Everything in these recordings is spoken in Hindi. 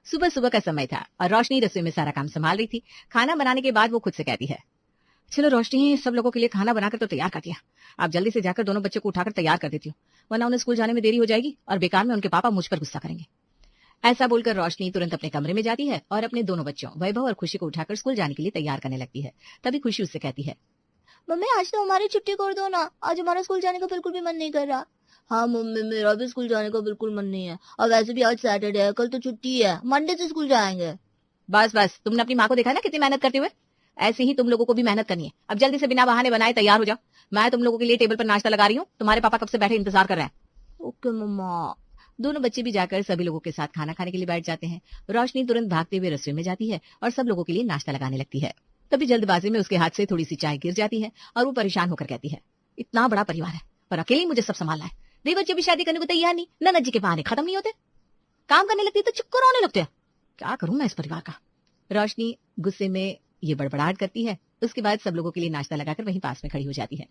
सुबह सुबह का समय था और रोशनी रसोई में सारा काम संभाल रही थी। खाना बनाने के बाद वो खुद से कहती है, चलो रोशनी, सब लोगों के लिए खाना बनाकर तो तैयार कर दिया। आप जल्दी से जाकर दोनों बच्चों को उठाकर तैयार कर देती हूँ, वरना उन्हें स्कूल जाने में देरी हो जाएगी और बेकार में उनके पापा मुझ पर गुस्सा करेंगे। ऐसा बोलकर रोशनी तुरंत अपने कमरे में जाती है और अपने दोनों बच्चों वैभव और खुशी को उठाकर स्कूल जाने के लिए तैयार करने लगती है। तभी खुशी उससे कहती है, मम्मी आज तो हमारी छुट्टी कर दो ना, आज हमारा स्कूल जाने का बिल्कुल भी मन नहीं कर रहा। हाँ मम्मी, मेरा भी स्कूल जाने का बिल्कुल मन नहीं है, और वैसे भी आज सैटरडे है, कल तो छुट्टी है, मंडे से स्कूल जाएंगे। बस बस, तुमने अपनी माँ को देखा ना कितनी मेहनत करते हुए, ऐसे ही तुम लोगों को भी मेहनत करनी है। अब जल्दी से बिना बहाने बनाए तैयार हो जाओ, मैं तुम लोगों के लिए टेबल पर नाश्ता लगा रही हूँ, तुम्हारे पापा कब से बैठे इंतजार कर रहे हैं। ओके मम्मा। दोनों बच्चे भी जाकर सभी लोगों के साथ खाना खाने के लिए बैठ जाते हैं। रोशनी तुरंत भागते हुए रसोई में जाती है और सब लोगों के लिए नाश्ता लगाने लगती है। तभी जल्दबाजी में उसके हाथ से थोड़ी सी चाय गिर जाती है और वो परेशान होकर कहती है, इतना बड़ा परिवार है पर अकेले मुझे सब संभालना है। दे बच्चे भी शादी करने को तैयार नहीं, ननद जी के बहाने खत्म नहीं होते, काम करने लगती तो चक्कर आने लगते हैं। क्या करूं मैं इस परिवार का। रोशनी गुस्से में ये बड़बड़ाहट करती है। उसके बाद सब लोगों के लिए नाश्ता लगाकर वहीं पास में खड़ी हो जाती है।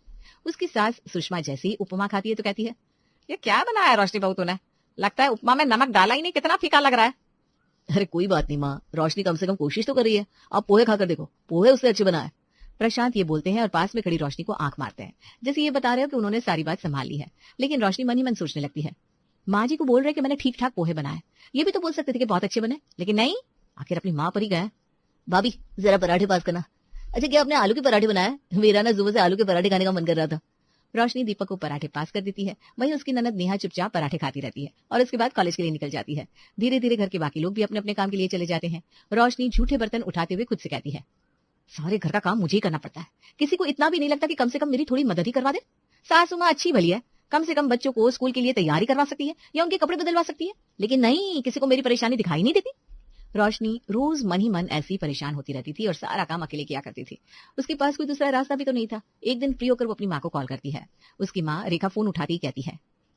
उसकी सास सुषमा जैसे ही उपमा खाती है तो कहती है, ये क्या बनाया रोशनी बहू तूने, लगता है उपमा में नमक डाला ही नहीं, कितना फीका लग रहा है। अरे कोई बात नहीं माँ, रोशनी कम से कम कोशिश तो कर रही है, आप पोहे खाकर देखो, पोहे उससे अच्छे बनाए। प्रशांत ये बोलते हैं और पास में खड़ी रोशनी को आंख मारते हैं, जैसे ये बता रहे हो कि उन्होंने सारी बात संभाल ली है। लेकिन रोशनी मन ही मन सोचने लगती है, माँ जी को बोल रहे कि मैंने ठीक ठाक पोहे बनाए, ये भी तो बोल सकते थे कि बहुत अच्छे बने, लेकिन नहीं, आखिर अपनी माँ पर ही गए। भाभी जरा पराठे पास करना। अच्छा क्या आपने आलू के पराठे बनाए? मेरा ना सुबह से आलू के पराठे खाने का मन कर रहा था। रोशनी दीपक को पराठे पास कर देती है। वहीं उसकी ननद नेहा चुपचाप पराठे खाती रहती है और उसके बाद कॉलेज के लिए निकल जाती है। धीरे धीरे घर के बाकी लोग भी अपने अपने काम के लिए चले जाते हैं। रोशनी झूठे बर्तन उठाते हुए खुद से कहती है, सारे घर का काम मुझे ही करना पड़ता है, किसी को इतना भी नहीं लगता कि कम से कम मेरी थोड़ी मदद ही करवा दे। सासू माँ अच्छी भली है, कम से कम बच्चों को स्कूल के लिए तैयारी करवा सकती है या उनके कपड़े बदलवा सकती है, लेकिन नहीं, किसी को मेरी परेशानी दिखाई नहीं देती। रोशनी रोज मन ही मन ऐसी परेशान होती रहती थी और सारा काम अकेले किया करती थी। उसके पास कोई दूसरा रास्ता भी तो नहीं था। एक दिन फ्री होकर वो अपनी माँ को कॉल करती है। उसकी माँ रेखा फोन उठाती ही कहती है,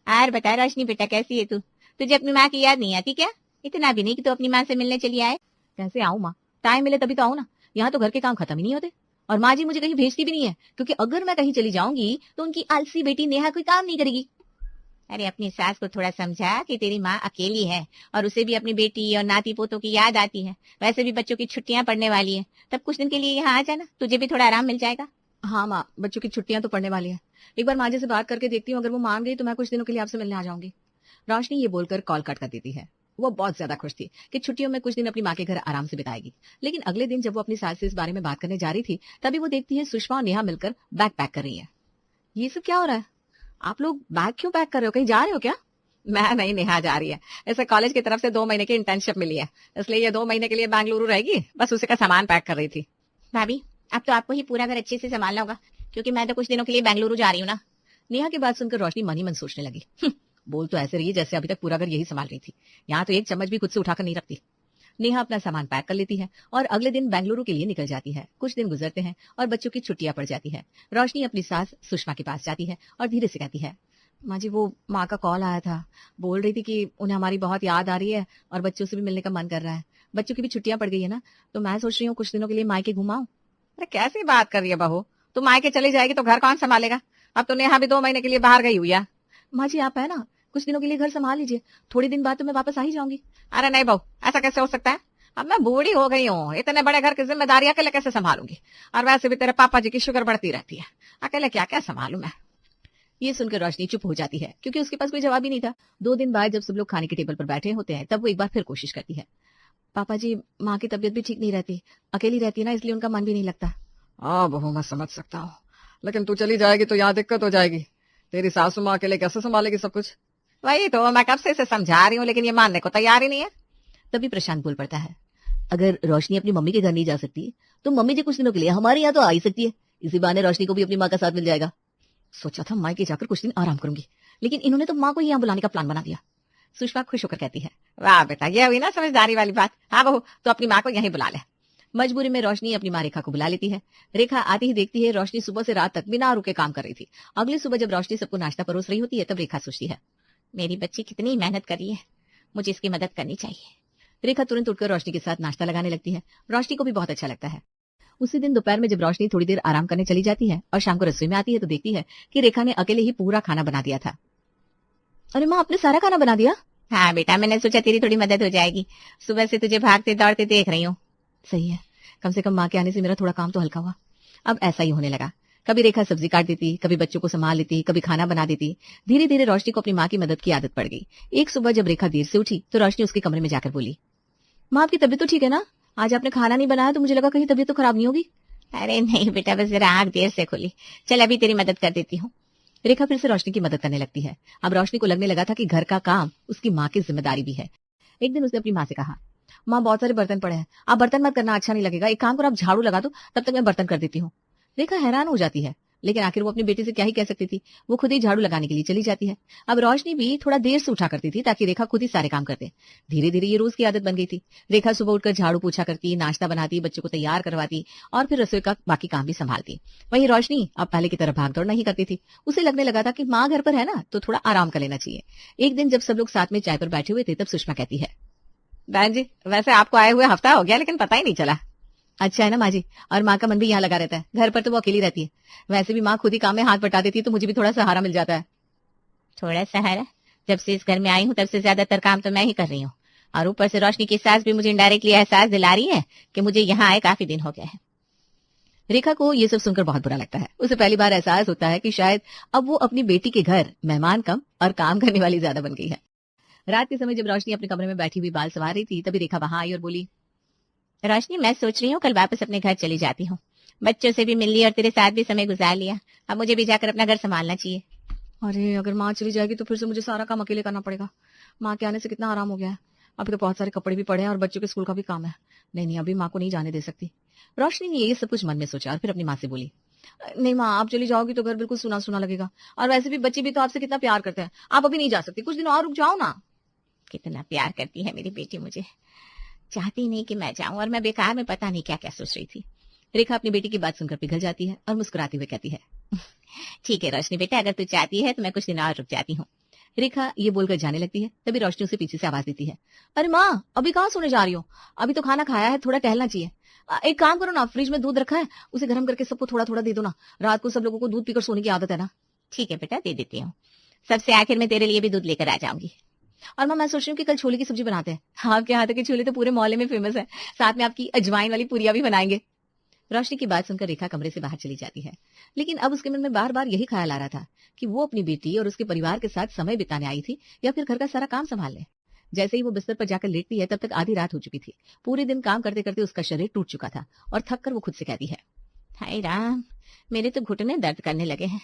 यार बता रोशनी बेटा, कैसी है तू? तुझे अपनी माँ की याद नहीं आती क्या? इतना भी नहीं कि तू अपनी माँ से मिलने चली आए। कैसे आऊँ माँ, टाइम मिले तभी तो आऊँ ना, यहाँ तो घर के काम खत्म ही नहीं होते और माँ जी मुझे कहीं भेजती भी नहीं है, क्योंकि अगर मैं कहीं चली जाऊंगी तो उनकी आलसी बेटी नेहा कोई काम नहीं करेगी। अरे अपनी सास को थोड़ा समझा कि तेरी माँ अकेली है और उसे भी अपनी बेटी और नाती पोतों की याद आती है। वैसे भी बच्चों की छुट्टियां पड़ने वाली है, तब कुछ दिन के लिए यहाँ आ जाना, तुझे भी थोड़ा आराम मिल जाएगा। हाँ माँ, बच्चों की छुट्टियां तो पड़ने वाली है, एक बार माँ जी से बात करके देखती हूँ, अगर वो मान गई तो मैं कुछ दिनों के लिए आपसे मिलने आ जाऊंगी। रोशनी ये बोलकर कॉल कट कर देती है। वो बहुत ज्यादा खुश थी कि छुट्टियों में कुछ दिन अपनी माँ के घर आराम से बिताएगी। लेकिन अगले दिन जब वो अपनी सास से इस बारे में बात करने जा रही थी, तभी वो देखती है सुषमा और नेहा मिलकर बैग पैक कर रही है। ये सब क्या हो रहा है? आप लोग बैग क्यों पैक कर रहे हो, कहीं जा रहे हो क्या? मैं नहीं, नेहा जा रही है, ऐसे कॉलेज की तरफ से 2 महीने की इंटर्नशिप मिली है, इसलिए ये 2 महीने के लिए बेंगलुरु रहेगी, बस उसी का सामान पैक कर रही थी। भाभी अब तो आपको ही पूरा घर अच्छे से संभालना होगा, क्योंकि मैं तो कुछ दिनों के लिए बेंगलुरु जा रही हूँ ना। नेहा की बात सुनकर रोशनी मन ही मन सोचने लगी, बोल तो ऐसे रही जैसे अभी तक पूरा घर यही संभाल रही थी, यहाँ तो एक चम्मच भी खुद से उठाकर नहीं रखती। नेहा अपना सामान पैक कर लेती है और अगले दिन बेंगलुरु के लिए निकल जाती है। कुछ दिन गुजरते हैं और बच्चों की छुट्टियां पड़ जाती है। रोशनी अपनी सास सुषमा के पास जाती है और धीरे से कहती है, माँ जी वो माँ का कॉल आया था, बोल रही थी कि उन्हें हमारी बहुत याद आ रही है और बच्चों से भी मिलने का मन कर रहा है। बच्चों की भी छुट्टियां पड़ गई है ना, तो मैं सोच रही हूँ कुछ दिनों के लिए मायके घुमाऊं। अरे कैसी बात कर रही है बहू, तू मायके चली जाएगी तो घर कौन संभालेगा? अब तो नेहा भी 2 महीने के लिए बाहर गई हुई है। माँ जी आप है ना, कुछ दिनों के लिए घर संभाल लीजिए, थोड़े दिन बाद तो मैं वापस आ ही जाऊंगी। अरे नहीं बहू, ऐसा कैसे हो सकता है? अब मैं बूढ़ी हो गई हूँ, इतने बड़े घर की जिम्मेदारी अकेले कैसे संभालूंगी? और वैसे भी तेरे पापा जी की शुगर बढ़ती रहती है, अकेले क्या क्या संभालू मैं। ये सुनकर रोशनी चुप हो जाती है, क्योंकि उसके पास कोई जवाब ही नहीं था। 2 दिन बाद जब सब लोग खाने के टेबल पर बैठे होते हैं, तब वो एक बार फिर कोशिश करती है, पापा जी माँ की तबीयत भी ठीक नहीं रहती, अकेली रहती है ना, इसलिए उनका मन भी नहीं लगता। हाँ बहू मैं समझ सकता हूँ, लेकिन तू चली जाएगी तो यहाँ दिक्कत हो जाएगी, तेरी सासू माँ अकेले कैसे संभालेगी सब कुछ? वही तो मैं कब से इसे समझा रही हूँ, लेकिन ये मानने को तैयार ही नहीं है। तभी प्रशांत बोल पड़ता है, अगर रोशनी अपनी मम्मी के घर नहीं जा सकती तो मम्मी जी कुछ दिनों के लिए हमारे यहाँ तो आ ही सकती है, इसी बहाने रोशनी को भी अपनी माँ का साथ मिल जाएगा। सोचा था मायके जाकर कुछ दिन आराम करूंगी, लेकिन इन्होंने तो माँ को यहाँ बुलाने का प्लान बना दिया। सुषमा खुश होकर कहती है, वाह बेटा, ये हुई ना समझदारी वाली बात। हाँ बहू, तो अपनी माँ को यहीं बुला ले। मजबूरी में रोशनी अपनी माँ रेखा को बुला लेती है। रेखा आती ही देखती है रोशनी सुबह से रात तक बिना रुके काम कर रही थी। अगली सुबह जब रोशनी सबको नाश्ता परोस रही होती है, तब रेखा सोचती है, मेरी बच्ची कितनी मेहनत कर रही है, मुझे इसकी मदद करनी चाहिए। रेखा तुरंत उठकर रोशनी के साथ नाश्ता लगाने लगती है। रोशनी को भी बहुत अच्छा लगता है। उसी दिन दोपहर में जब रोशनी थोड़ी देर आराम करने चली जाती है और शाम को रसोई में आती है, तो देखती है कि रेखा ने अकेले ही पूरा खाना बना दिया था। अरे माँ, आपने सारा खाना बना दिया? हाँ बेटा, मैंने सोचा तेरी थोड़ी मदद हो जाएगी, सुबह से तुझे भागते दौड़ते देख रही हूँ। सही है, कम से कम माँ के आने से मेरा थोड़ा काम तो हल्का हुआ। अब ऐसा ही होने लगा। कभी रेखा सब्जी काट देती, कभी बच्चों को संभाल लेती, कभी खाना बना देती। धीरे धीरे रोशनी को अपनी माँ की मदद की आदत पड़ गई। एक सुबह जब रेखा देर से उठी तो रोशनी उसके कमरे में जाकर बोली, माँ आपकी तबीयत तो ठीक है ना? आज आपने खाना नहीं बनाया तो मुझे लगा कहीं तबीयत तो खराब नहीं होगी। अरे नहीं बेटा, बस जरा आंख देर से खुली। चल अभी तेरी मदद कर देती हूँ। रेखा फिर से रोशनी की मदद करने लगती है। अब रोशनी को लगने लगा था कि घर का काम उसकी माँ की जिम्मेदारी भी है। एक दिन उसने अपनी माँ से कहा, माँ बहुत सारे बर्तन पड़े हैं, आप बर्तन मत करना, अच्छा नहीं लगेगा। एक काम करो, आप झाड़ू लगा दो, तब तक मैं बर्तन कर देती हूँ। रेखा हैरान हो जाती है, लेकिन आखिर वो अपनी बेटी से क्या ही कह सकती थी। वो खुद ही झाड़ू लगाने के लिए चली जाती है। अब रोशनी भी थोड़ा देर से उठा करती थी ताकि रेखा खुद ही सारे काम करते। धीरे धीरे ये रोज की आदत बन गई थी। रेखा सुबह उठकर झाड़ू पोछा करती, नाश्ता बनाती, बच्चों को तैयार करवाती और फिर रसोई का बाकी काम भी संभालती। वहीं रोशनी अब पहले की तरह भाग दौड़ नहीं करती थी। उसे लगने लगा था कि माँ घर पर है ना, तो थोड़ा आराम कर लेना चाहिए। एक दिन जब सब लोग साथ में चाय पर बैठे हुए थे तब सुषमा कहती है, बहन जी, वैसे आपको आए हुए हफ्ता हो गया लेकिन पता ही नहीं चला। अच्छा है ना माँ जी, और माँ का मन भी यहाँ लगा रहता है, घर पर तो वो अकेली रहती है। वैसे भी माँ खुद ही काम में हाथ बटा देती है तो मुझे भी थोड़ा सहारा मिल जाता है। थोड़ा सहारा? जब से इस घर में आई हूँ तब से ज्यादातर काम तो मैं ही कर रही हूँ, और ऊपर से रोशनी की सास भी मुझे इनडायरेक्टली एहसास दिला रही है कि मुझे यहाँ आए काफी दिन हो गए हैं। रेखा को ये सब सुनकर बहुत बुरा लगता है। उसे पहली बार एहसास होता है कि शायद अब वो अपनी बेटी के घर मेहमान कम और काम करने वाली ज्यादा बन गई है। रात के समय जब रोशनी अपने कमरे में बैठी हुई बाल संवार रही थी तभी रेखा वहां आई और बोली, रोशनी मैं सोच रही हूँ कल वापस अपने घर चली जाती हूँ। बच्चों से भी मिल लिया और तेरे साथ भी समय गुजार लिया, अब मुझे भी जाकर अपना घर संभालना चाहिए। अरे अगर माँ चली जाएगी तो फिर से मुझे सारा काम अकेले करना पड़ेगा। माँ के आने से कितना आराम हो गया है। अभी तो बहुत सारे कपड़े भी पड़े हैं और बच्चों के स्कूल का भी काम है। नहीं नहीं, अभी माँ को नहीं जाने दे सकती। रोशनी ने ये सब कुछ मन में सोचा और फिर अपनी माँ से बोली, नहीं माँ, आप चली जाओगी तो घर बिल्कुल सुना सुना लगेगा, और वैसे भी बच्चे भी तो आपसे कितना प्यार करते हैं। आप अभी नहीं जा सकती, कुछ दिन और रुक जाओ ना। कितना प्यार करती है मेरी बेटी मुझे, चाहती नहीं कि मैं जाऊं, और मैं बेकार में पता नहीं क्या क्या सोच रही थी। रेखा अपनी बेटी की बात सुनकर पिघल जाती है और मुस्कुराते हुए कहती है, ठीक है रोशनी बेटा, अगर तू चाहती है तो मैं कुछ दिन और रुक जाती हूँ। रेखा ये बोलकर जाने लगती है, तभी रोशनी उसे पीछे से आवाज देती है, अरे माँ अभी कहाँ सोने जा रही हो? अभी तो खाना खाया है, थोड़ा टहलना चाहिए। एक काम करो ना, फ्रिज में दूध रखा है, उसे गर्म करके सबको थोड़ा थोड़ा दे दो ना। रात को सब लोगों को दूध पीकर सोने की आदत है ना। ठीक है बेटा, दे देती हूँ। सबसे आखिर में तेरे लिए भी दूध लेकर आ जाऊंगी। और माँ मैं सोच रही हूँ कि कल छोले की सब्जी बनाते हैं। आपके हाथ के छोले तो पूरे मोहल्ले में फेमस है, साथ में आपकी अजवाइन वाली पूरिया भी बनाएंगे। रोशनी की बात सुनकर रेखा कमरे से बाहर चली जाती है, लेकिन अब उसके मन में बार बार यही ख्याल आ रहा था कि वो अपनी बेटी और उसके परिवार के साथ समय बिताने आई थी या फिर घर का सारा काम संभालने। जैसे ही वो बिस्तर पर जाकर लेटती है तब तक आधी रात हो चुकी थी। पूरे दिन काम करते करते उसका शरीर टूट चुका था और थक कर वो खुद से कहती है, हाय राम, मेरे तो घुटने दर्द करने लगे हैं,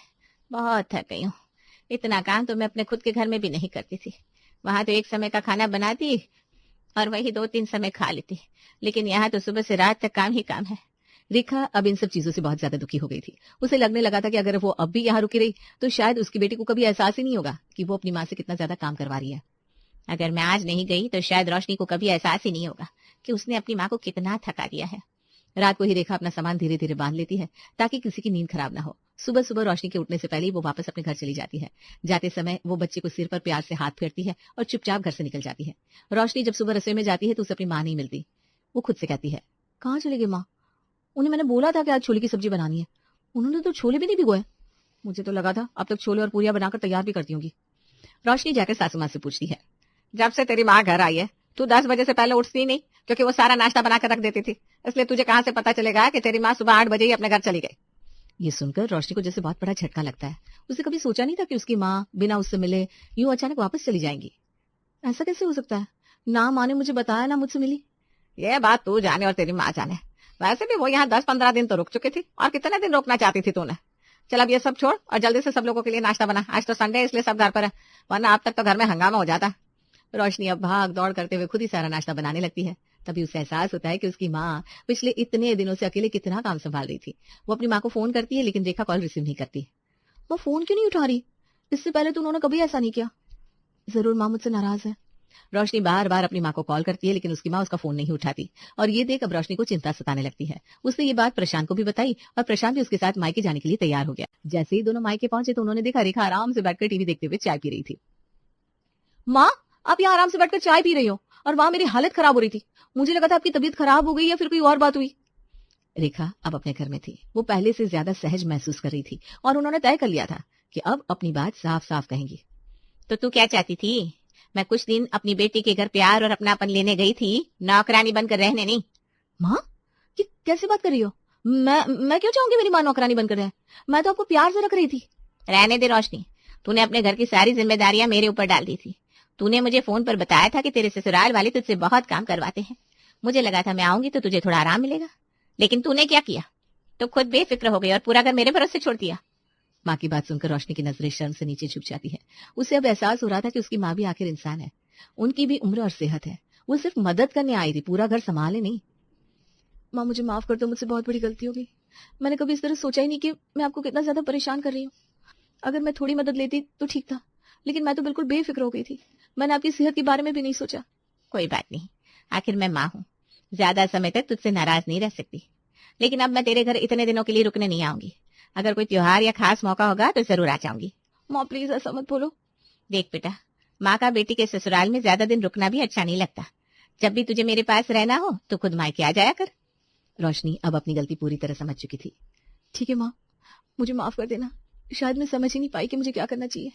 बहुत थक गई हूँ। इतना काम तो मैं अपने खुद के घर में भी नहीं करती थी। वहां तो एक समय का खाना बनाती और वही 2-3 समय खा लेती, लेकिन यहाँ तो सुबह से रात तक काम ही काम है। रेखा अब इन सब चीजों से बहुत ज्यादा दुखी हो गई थी। उसे लगने लगा था कि अगर वो अब भी यहाँ रुकी रही तो शायद उसकी बेटी को कभी एहसास ही नहीं होगा कि वो अपनी माँ से कितना ज्यादा काम करवा रही है। अगर मैं आज नहीं गई तो शायद रोशनी को कभी एहसास ही नहीं होगा कि उसने अपनी माँ को कितना थका दिया है। रात को ही रेखा अपना सामान धीरे धीरे बांध लेती है ताकि किसी की नींद खराब ना हो। सुबह सुबह रोशनी के उठने से पहले वो वापस अपने घर चली जाती है। जाते समय वो बच्चे को सिर पर प्यार से हाथ फेरती है और चुपचाप घर से निकल जाती है। रोशनी जब सुबह रसोई में जाती है तो उसे अपनी माँ नहीं मिलती। वो खुद से कहती है, कहाँ चली गई माँ? उन्हें मैंने बोला था कि आज छोले की सब्जी बनानी है, उन्होंने तो छोले भी नहीं भिगोए। मुझे तो लगा था अब तक छोले और पूरियां बनाकर तैयार भी करती होंगी। रोशनी जाकर सासू माँ से पूछती है, जब से तेरी माँ घर आई है तू 10 बजे से पहले उठती नहीं, क्योंकि वो सारा नाश्ता बनाकर रख देती थी, इसलिए तुझे कहाँ से पता चलेगा कि तेरी माँ सुबह 8 बजे ही अपने घर चली गई। ये सुनकर रोशनी को जैसे बहुत बड़ा झटका लगता है। उसे कभी सोचा नहीं था कि उसकी माँ बिना उससे मिले यूं अचानक वापस चली जाएंगी। ऐसा कैसे हो सकता है? ना माँ ने मुझे बताया ना मुझसे मिली। ये बात तू जाने और तेरी माँ जाने। वैसे भी वो यहाँ 10-15 दिन तो रुक चुकी थी, और कितने दिन रोकना चाहती थी तूने। चल अब ये सब छोड़ और जल्दी से सब लोगों के लिए नाश्ता बना, आज तो संडे है इसलिए सब घर पर है, वरना अब तक तो घर में हंगामा हो जाता। रोशनी अब भाग दौड़ करते हुए खुद ही सारा नाश्ता बनाने लगती है। तभी उसे एहसास होता है कि उसकी माँ पिछले इतने दिनों से अकेले कितना काम संभाल रही थी। वो अपनी माँ को फोन करती है लेकिन रेखा कॉल रिसीव नहीं करती। वो फोन क्यों नहीं उठा रही? इससे पहले तो उन्होंने कभी ऐसा नहीं किया। जरूर माँ मुझसे नाराज है। रोशनी बार बार अपनी माँ को कॉल करती है लेकिन उसकी माँ उसका फोन नहीं उठाती, और ये देख अब रोशनी को चिंता सताने लगती है। उसने ये बात प्रशांत को भी बताई और प्रशांत भी उसके साथ मायके जाने के लिए तैयार हो गया। जैसे ही दोनों मायके पहुंचे तो उन्होंने देखा रेखा आराम से बैठकर टीवी देखते हुए चाय पी रही थी। माँ, आप यहाँ आराम से बैठकर चाय पी रही हो और वहां मेरी हालत खराब हो रही थी। मुझे लगा था आपकी तबीयत खराब हो गई या फिर कोई और बात हुई। रेखा अब अपने घर में थी। वो पहले से ज्यादा सहज महसूस कर रही थी और उन्होंने तय कर लिया था कि अब अपनी बात साफ साफ कहेंगी। तो तू क्या चाहती थी? मैं कुछ दिन अपनी बेटी के घर प्यार और अपनापन लेने गई थी, नौकरानी बनकर रहने नहीं। माँ, ये कैसे बात कर रही हो? मैं क्यों चाहूंगी मेरी माँ नौकरानी बनकर रहे? मैं तो आपको प्यार से रख रही थी। रहने दे रोशनी, तूने अपने घर की सारी जिम्मेदारियां मेरे ऊपर डाल दी थी। तूने मुझे फोन पर बताया था कि तेरे ससुराल वाले तुझसे बहुत काम करवाते हैं। मुझे लगा था मैं आऊंगी तो तुझे थोड़ा आराम मिलेगा, लेकिन तूने क्या किया? तो खुद बेफिक्र हो गई और पूरा घर मेरे भरोसे छोड़ दिया। माँ की बात सुनकर रोशनी की नजरें शर्म से नीचे झुक जाती है। उसे अब एहसास हो रहा था कि उसकी माँ भी आखिर इंसान है, उनकी भी उम्र और सेहत है। वो सिर्फ मदद करने आई थी, पूरा घर संभाले नहीं। माँ, मुझे माफ कर दो, मुझसे बहुत बड़ी गलती हो गई। मैंने कभी इस तरह सोचा ही नहीं कि मैं आपको कितना ज्यादा परेशान कर रही हूँ। अगर मैं थोड़ी मदद लेती तो ठीक था, लेकिन मैं तो बिल्कुल बेफिक्र हो गई थी। मैंने आपकी सेहत के बारे में भी नहीं सोचा। कोई बात नहीं, आखिर मैं माँ हूँ, ज्यादा समय तक तुझसे नाराज नहीं रह सकती। लेकिन अब मैं तेरे घर इतने दिनों के लिए रुकने नहीं आऊंगी। अगर कोई त्योहार या खास मौका होगा तो जरूर आ जाऊंगी। माँ प्लीज ऐसा मत बोलो। देख बेटा, माँ का बेटी के ससुराल में ज्यादा दिन रुकना भी अच्छा नहीं लगता। जब भी तुझे मेरे पास रहना हो तो खुद मायके आ जाया कर। रोशनी अब अपनी गलती पूरी तरह समझ चुकी थी। ठीक है माँ, मुझे माफ कर देना। शायद मैं समझ ही नहीं पाई कि मुझे क्या करना चाहिए।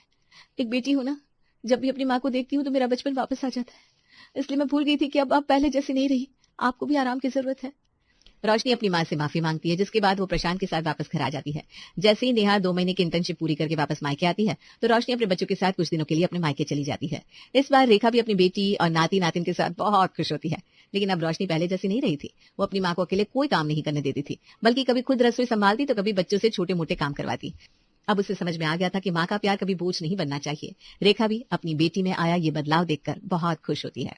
एक बेटी हो ना, जब भी अपनी माँ को देखती हूँ तो मेरा बचपन वापस आ जाता है। इसलिए मैं भूल गई थी कि अब आप पहले जैसे नहीं रही, आपको भी आराम की जरूरत है। रोशनी अपनी माँ से माफी मांगती है, जिसके बाद वो प्रशांत के साथ वापस घर आ जाती है। जैसे ही नेहा 2 महीने की इंटर्नशिप पूरी करके वापस मायके आती है तो रोशनी अपने बच्चों के साथ कुछ दिनों के लिए अपने मायके चली जाती है। इस बार रेखा भी अपनी बेटी और नाती नातिन के साथ बहुत खुश होती है। लेकिन अब रोशनी पहले जैसी नहीं रही थी। वो अपनी माँ को अकेले कोई काम नहीं करने देती थी, बल्कि कभी खुद रसोई संभालती तो कभी बच्चों से छोटे मोटे काम करवाती। अब उसे समझ में आ गया था कि माँ का प्यार कभी बोझ नहीं बनना चाहिए। रेखा भी अपनी बेटी में आया ये बदलाव देखकर बहुत खुश होती है।